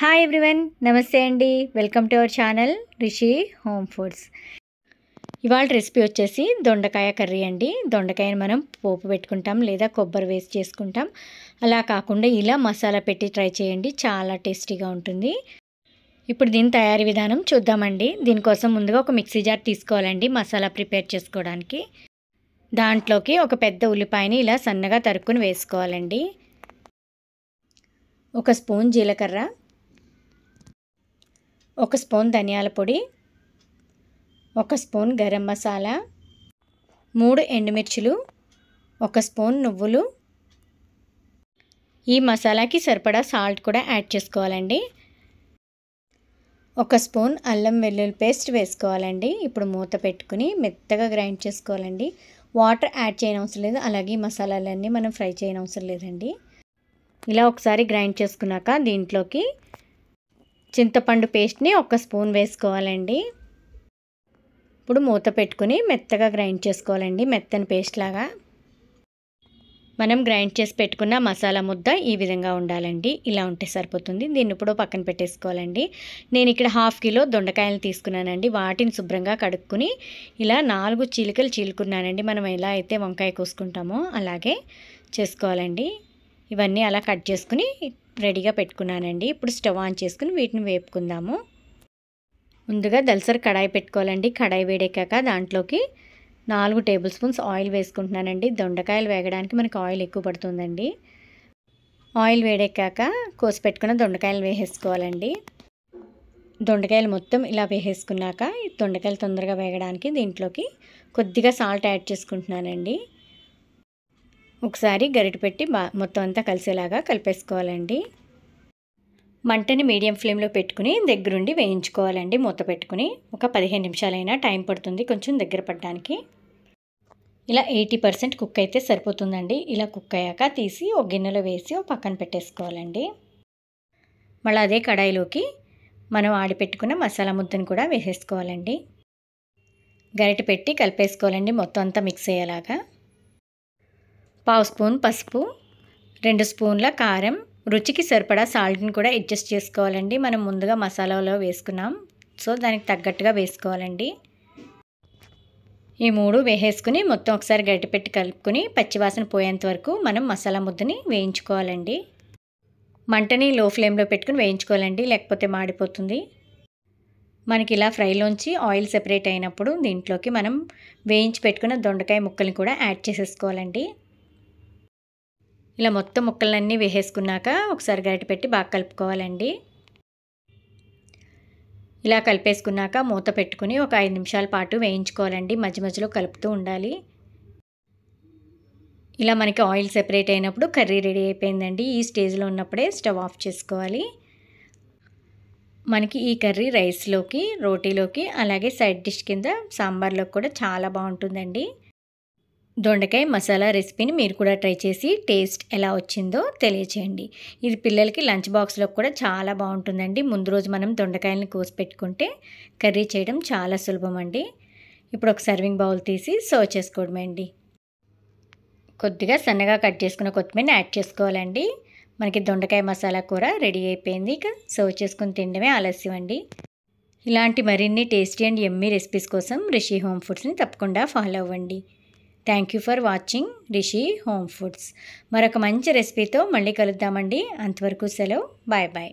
Hi everyone, నమస్తే అండి. Welcome to our channel Rishi Home foods. ఇవాళ రెసిపీ వచ్చేసి దొండకాయ కర్రీ అండి. దొండకాయని మనం పోపు పెట్టుకుంటాం లేదా కొబ్బరి వేసి చేసుకుంటాం. అలా కాకుండా ఇలా మసాలా పెట్టి ట్రై చేయండి, చాలా టేస్టీగా ఉంటుంది. ఇప్పుడు దీని తయారీ విధానం చూద్దామండి. దీనికోసం ముందుగా ఒక మిక్సీ జార్ తీసుకోవాలండి మసాలా ప్రిపేర్ చేసుకోవడానికి. దాంట్లోకి ఒక పెద్ద ఉల్లిపాయని ఇలా సన్నగా తరుక్కుని వేసుకోవాలండి. ఒక స్పూన్ జీలకర్ర, ఒక స్పూన్ ధనియాల పొడి, ఒక స్పూన్ గరం మసాలా, 3 ఎండుమిర్చులు, ఒక స్పూన్ నువ్వులు. ఈ మసాలాకి సరిపడా సాల్ట్ కూడా యాడ్ చేసుకోవాలండి. ఒక స్పూన్ అల్లం వెల్లుల్లి పేస్ట్ వేసుకోవాలండి. ఇప్పుడు మూత పెట్టుకుని మెత్తగా గ్రైండ్ చేసుకోవాలండి. వాటర్ యాడ్ చేయనవసరం లేదు, అలాగే ఈ మసాలాలన్నీ మనం ఫ్రై చేయనవసరం లేదండి. ఇలా ఒకసారి గ్రైండ్ చేసుకున్నాక దీంట్లోకి చింతపండు పేస్ట్ని 1 స్పూన్ వేసుకోవాలండి. ఇప్పుడు మూత పెట్టుకుని మెత్తగా గ్రైండ్ చేసుకోవాలండి, మెత్తని పేస్ట్ లాగా. మనం గ్రైండ్ చేసి పెట్టుకున్న మసాలా ముద్ద ఈ విధంగా ఉండాలండి. ఇలా ఉంటే సరిపోతుంది. దీన్ని ఇప్పుడు పక్కన పెట్టేసుకోవాలండి. నేను ఇక్కడ 1/2 కిలో దొండకాయలు తీసుకున్నానండి. వాటిని శుభ్రంగా కడుక్కుని ఇలా 4 చీలికలు చీలుకున్నానండి. మనం ఎలా అయితే వంకాయ కోసుకుంటామో అలాగే చేసుకోవాలండి. ఇవన్నీ అలా కట్ చేసుకుని రెడీగా పెట్టుకున్నానండి. ఇప్పుడు స్టవ్ ఆన్ చేసుకుని వీటిని వేపుకుందాము. ముందుగా దలసరి కడాయి పెట్టుకోవాలండి. కడాయి వేడెక్కాక దాంట్లోకి 4 టేబుల్ స్పూన్స్ ఆయిల్ వేసుకుంటున్నానండి. దొండకాయలు వేగడానికి మనకి ఆయిల్ ఎక్కువ పడుతుందండి. ఆయిల్ వేడెక్కాక కోసి పెట్టుకున్న దొండకాయలు వేసేసుకోవాలండి. దొండకాయలు మొత్తం ఇలా వేసేసుకున్నాక దొండకాయలు తొందరగా వేగడానికి దీంట్లోకి కొద్దిగా సాల్ట్ యాడ్ చేసుకుంటున్నానండి. ఒకసారి గరిటె పెట్టి మొత్తం అంతా కలిసేలాగా కలిపేసుకోవాలండి. మంటని మీడియం ఫ్లేమ్లో పెట్టుకుని దగ్గరుండి వేయించుకోవాలండి. మూత పెట్టుకుని ఒక 15 నిమిషాలైనా టైం పడుతుంది కొంచెం దగ్గర పడడానికి. ఇలా 80% కుక్ అయితే సరిపోతుందండి. ఇలా కుక్ అయ్యాక తీసి ఒక గిన్నెలో వేసి ఒక పక్కన పెట్టేసుకోవాలండి. మళ్ళీ అదే కడాయిలోకి మనం ఆడిపెట్టుకున్న మసాలా ముద్దను కూడా వేసేసుకోవాలండి. గరిటె పెట్టి కలిపేసుకోవాలండి మొత్తం అంతా మిక్స్ అయ్యేలాగా. 1/2 స్పూన్ పసుపు, 2 స్పూన్ల కారం, రుచికి సరిపడా సాల్ట్ని కూడా అడ్జస్ట్ చేసుకోవాలండి. మనం ముందుగా మసాలాలో వేసుకున్నాం, సో దానికి తగ్గట్టుగా వేసుకోవాలండి. ఈ 3 వేసేసుకుని మొత్తం ఒకసారి గరిటె పెట్టి కలుపుకొని పచ్చివాసన పోయేంత వరకు మనం మసాలా ముద్దని వేయించుకోవాలండి. మంటని లో ఫ్లేమ్లో పెట్టుకుని వేయించుకోవాలండి, లేకపోతే మాడిపోతుంది. మనకి ఇలా ఫ్రైలోంచి ఆయిల్ సెపరేట్ అయినప్పుడు దీంట్లోకి మనం వేయించి పెట్టుకున్న దొండకాయ ముక్కల్ని కూడా యాడ్ చేసేసుకోవాలండి. ఇలా మొత్తం ముక్కలన్నీ వేసేసుకున్నాక ఒకసారి గరిటె పెట్టి బాగా కలుపుకోవాలండి. ఇలా కలిపేసుకున్నాక మూత పెట్టుకుని ఒక 5 నిమిషాల పాటు వేయించుకోవాలండి. మధ్య మధ్యలో కలుపుతూ ఉండాలి. ఇలా మనకి ఆయిల్ సెపరేట్ అయినప్పుడు కర్రీ రెడీ అయిపోయిందండి. ఈ స్టేజ్లో ఉన్నప్పుడే స్టవ్ ఆఫ్ చేసుకోవాలి. మనకి ఈ కర్రీ రైస్లోకి, రోటీలోకి, అలాగే సైడ్ డిష్ కింద సాంబార్లోకి కూడా చాలా బాగుంటుందండి. దొండకాయ మసాలా రెసిపీని మీరు కూడా ట్రై చేసి టేస్ట్ ఎలా వచ్చిందో తెలియచేయండి. ఇది పిల్లలకి లంచ్ బాక్స్లో కూడా చాలా బాగుంటుందండి. ముందు రోజు మనం దొండకాయలని కోసి పెట్టుకుంటే కర్రీ చేయడం చాలా సులభం అండి. ఇప్పుడు ఒక సర్వింగ్ బౌల్ తీసి సర్వ్ చేసుకోవడమే అండి. కొద్దిగా సన్నగా కట్ చేసుకున్న కొత్తిమీరని యాడ్ చేసుకోవాలండి. మనకి దొండకాయ మసాలా కూర రెడీ అయిపోయింది. ఇక సర్వ్ చేసుకుని తినడమే ఆలస్యం అండి. ఇలాంటి మరిన్ని టేస్టీ అండ్ యమ్మీ రెసిపీస్ కోసం రిషి హోమ్ ఫుడ్స్ని తప్పకుండా ఫాలో అవ్వండి. Thank you for watching Rishi Home Foods. మరొక మంచి రెసిపీతో మళ్ళీ కలుద్దామండి. అంతవరకు సెలవు. Bye bye.